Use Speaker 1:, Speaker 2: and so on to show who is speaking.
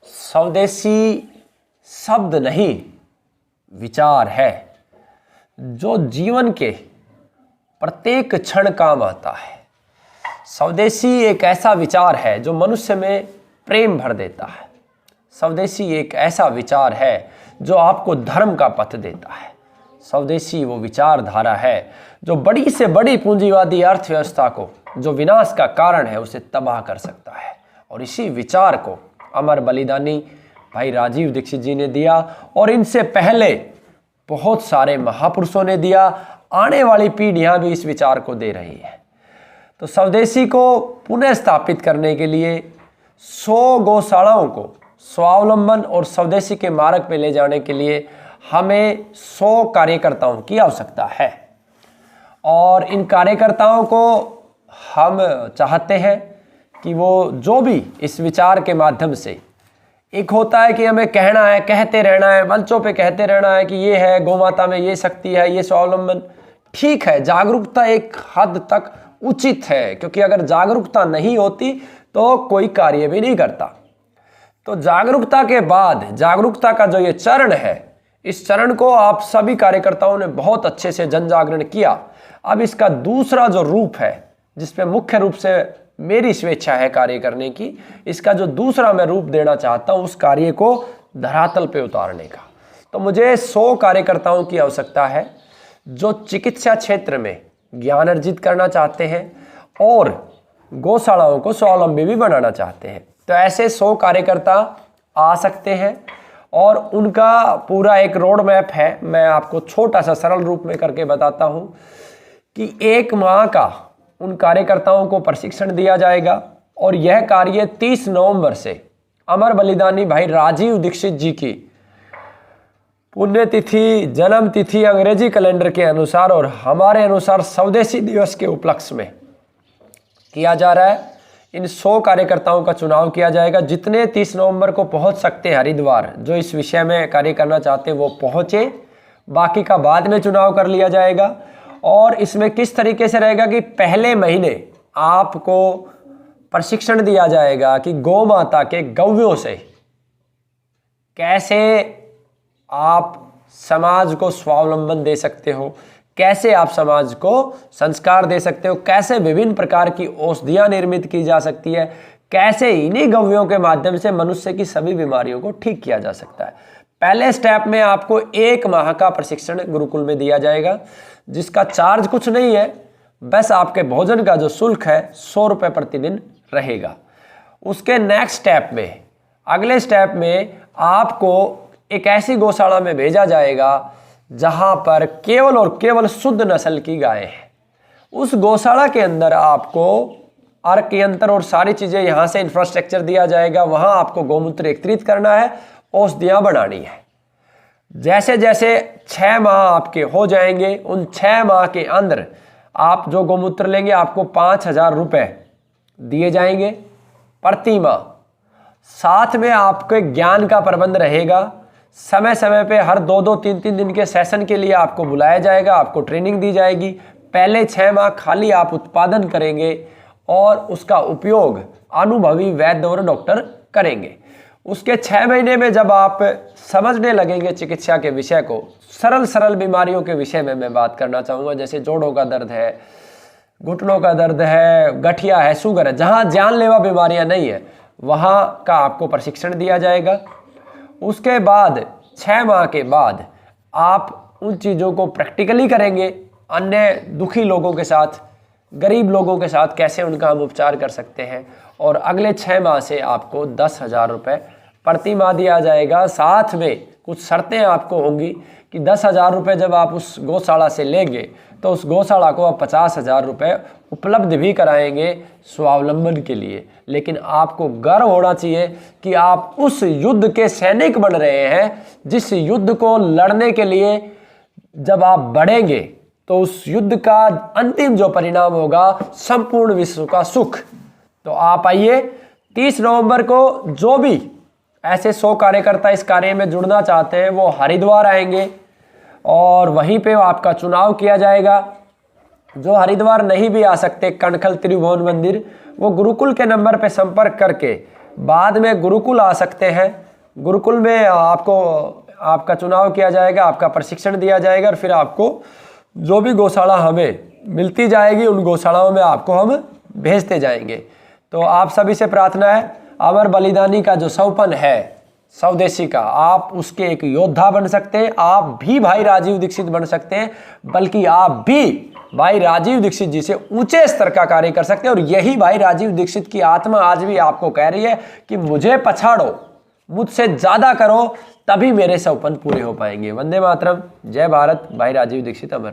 Speaker 1: स्वदेशी शब्द नहीं, विचार है जो जीवन के प्रत्येक क्षण काम आता है। स्वदेशी एक ऐसा विचार है जो मनुष्य में प्रेम भर देता है। स्वदेशी एक ऐसा विचार है जो आपको धर्म का पथ देता है। स्वदेशी वो विचारधारा है जो बड़ी से बड़ी पूंजीवादी अर्थव्यवस्था को, जो विनाश का कारण है, उसे तबाह कर सकता है। और इसी विचार को अमर बलिदानी भाई राजीव दीक्षित जी ने दिया और इनसे पहले बहुत सारे महापुरुषों ने दिया। आने वाली पीढ़ियां भी इस विचार को दे रही है। तो स्वदेशी को पुनः स्थापित करने के लिए 100 गौशालाओं को स्वावलंबन और स्वदेशी के मार्ग पे ले जाने के लिए हमें 100 कार्यकर्ताओं की आवश्यकता है। और इन कार्यकर्ताओं को हम चाहते हैं कि वो जो भी इस विचार के माध्यम से, एक होता है कि हमें कहना है, कहते रहना है, मंचों पे कहते रहना है कि ये है गौ माता में ये शक्ति है, ये स्वावलंबन, ठीक है, जागरूकता एक हद तक उचित है, क्योंकि अगर जागरूकता नहीं होती तो कोई कार्य भी नहीं करता। तो जागरूकता के बाद, जागरूकता का जो ये चरण है, इस चरण को आप सभी कार्यकर्ताओं ने बहुत अच्छे से जन जागरण किया। अब इसका दूसरा जो रूप है, जिसपे मुख्य रूप से मेरी स्वेच्छा है कार्य करने की, इसका जो दूसरा मैं रूप देना चाहता हूं, उस कार्य को धरातल पे उतारने का। तो मुझे 100 कार्यकर्ताओं की आवश्यकता है जो चिकित्सा क्षेत्र में ज्ञान अर्जित करना चाहते हैं और गौशालाओं को स्वावलंबी भी बनाना चाहते हैं। तो ऐसे 100 कार्यकर्ता आ सकते हैं और उनका पूरा एक रोड मैप है। मैं आपको छोटा सा सरल रूप में करके बताता हूं कि 1 माह का उन कार्यकर्ताओं को प्रशिक्षण दिया जाएगा और यह कार्य 30 नवंबर से अमर बलिदानी भाई राजीव दीक्षित जी की पुण्यतिथि, जन्म तिथि अंग्रेजी कैलेंडर के अनुसार और हमारे अनुसार स्वदेशी दिवस के उपलक्ष्य में किया जा रहा है। इन 100 कार्यकर्ताओं का चुनाव किया जाएगा। जितने 30 नवंबर को पहुंच सकते हैं हरिद्वार, जो इस विषय में कार्य करना चाहते हैं, वो पहुंचे। बाकी का बाद में चुनाव कर लिया जाएगा। और इसमें किस तरीके से रहेगा कि पहले महीने आपको प्रशिक्षण दिया जाएगा कि गौ माता के गव्यों से कैसे आप समाज को स्वावलंबन दे सकते हो, कैसे आप समाज को संस्कार दे सकते हो, कैसे विभिन्न प्रकार की औषधियां निर्मित की जा सकती है, कैसे इन्हीं गव्यों के माध्यम से मनुष्य की सभी बीमारियों को ठीक किया जा सकता है। पहले स्टेप में आपको 1 माह का प्रशिक्षण गुरुकुल में दिया जाएगा, जिसका चार्ज कुछ नहीं है, बस आपके भोजन का जो शुल्क है 100 रुपये प्रतिदिन रहेगा। उसके नेक्स्ट स्टेप में, अगले स्टेप में आपको एक ऐसी गौशाला में भेजा जाएगा जहां पर केवल और केवल शुद्ध नस्ल की गायें हैं। उस गौशाला के अंदर आपको अर्क यंत्र और सारी चीजें, यहां से इंफ्रास्ट्रक्चर दिया जाएगा। वहां आपको गौमूत्र एकत्रित करना है, औषधियां बनानी है। जैसे जैसे 6 माह आपके हो जाएंगे, उन 6 माह के अंदर आप जो गौमूत्र लेंगे आपको 5000 रुपये दिए जाएंगे प्रति माह। साथ में आपके ज्ञान का प्रबंध रहेगा। समय समय पे हर 2-2, 3-3 दिन के सेशन के लिए आपको बुलाया जाएगा, आपको ट्रेनिंग दी जाएगी। पहले 6 माह खाली आप उत्पादन करेंगे और उसका उपयोग अनुभवी वैद्य और डॉक्टर करेंगे। उसके 6 महीने में जब आप समझने लगेंगे चिकित्सा के विषय को, सरल सरल बीमारियों के विषय में मैं बात करना चाहूँगा, जैसे जोड़ों का दर्द है, घुटनों का दर्द है, गठिया है, शुगर है, जहाँ जानलेवा बीमारियाँ नहीं है, वहाँ का आपको प्रशिक्षण दिया जाएगा। उसके बाद 6 माह के बाद आप उन चीज़ों को प्रैक्टिकली करेंगे। अन्य दुखी लोगों के साथ, गरीब लोगों के साथ कैसे उनका हम उपचार कर सकते हैं। और अगले 6 माह से आपको 10,000 रुपये प्रति माह दिया जाएगा। साथ में कुछ शर्तें आपको होंगी कि 10,000 रुपये जब आप उस गौशाला से लेंगे तो उस गौशाला को आप 50,000 रुपये उपलब्ध भी कराएंगे स्वावलंबन के लिए। लेकिन आपको गर्व होना चाहिए कि आप उस युद्ध के सैनिक बन रहे हैं, जिस युद्ध को लड़ने के लिए जब आप बढ़ेंगे तो उस युद्ध का अंतिम जो परिणाम होगा, संपूर्ण विश्व का सुख। तो आप आइए 30 नवंबर को जो भी ऐसे 100 कार्यकर्ता इस कार्य में जुड़ना चाहते हैं वो हरिद्वार आएंगे और वहीं पे आपका चुनाव किया जाएगा। जो हरिद्वार नहीं भी आ सकते, कणखल त्रिभुवन मंदिर, वो गुरुकुल के नंबर पे संपर्क करके बाद में गुरुकुल आ सकते हैं। गुरुकुल में आपका चुनाव किया जाएगा, आपका प्रशिक्षण दिया जाएगा और फिर आपको जो भी गौशाला हमें मिलती जाएगी उन गौशालाओं में आपको हम भेजते जाएंगे। तो आप सभी से प्रार्थना है, अमर बलिदानी का जो सौपन है स्वदेशी का, आप उसके एक योद्धा बन सकते हैं। आप भी भाई राजीव दीक्षित बन सकते हैं, बल्कि आप भी भाई राजीव दीक्षित जी से ऊंचे स्तर का कार्य कर सकते हैं। और यही भाई राजीव दीक्षित की आत्मा आज भी आपको कह रही है कि मुझे पछाड़ो, मुझसे ज्यादा करो, तभी मेरे सपन पूरे हो पाएंगे। वंदे मातरम, जय भारत। भाई राजीव दीक्षित अमर रहे।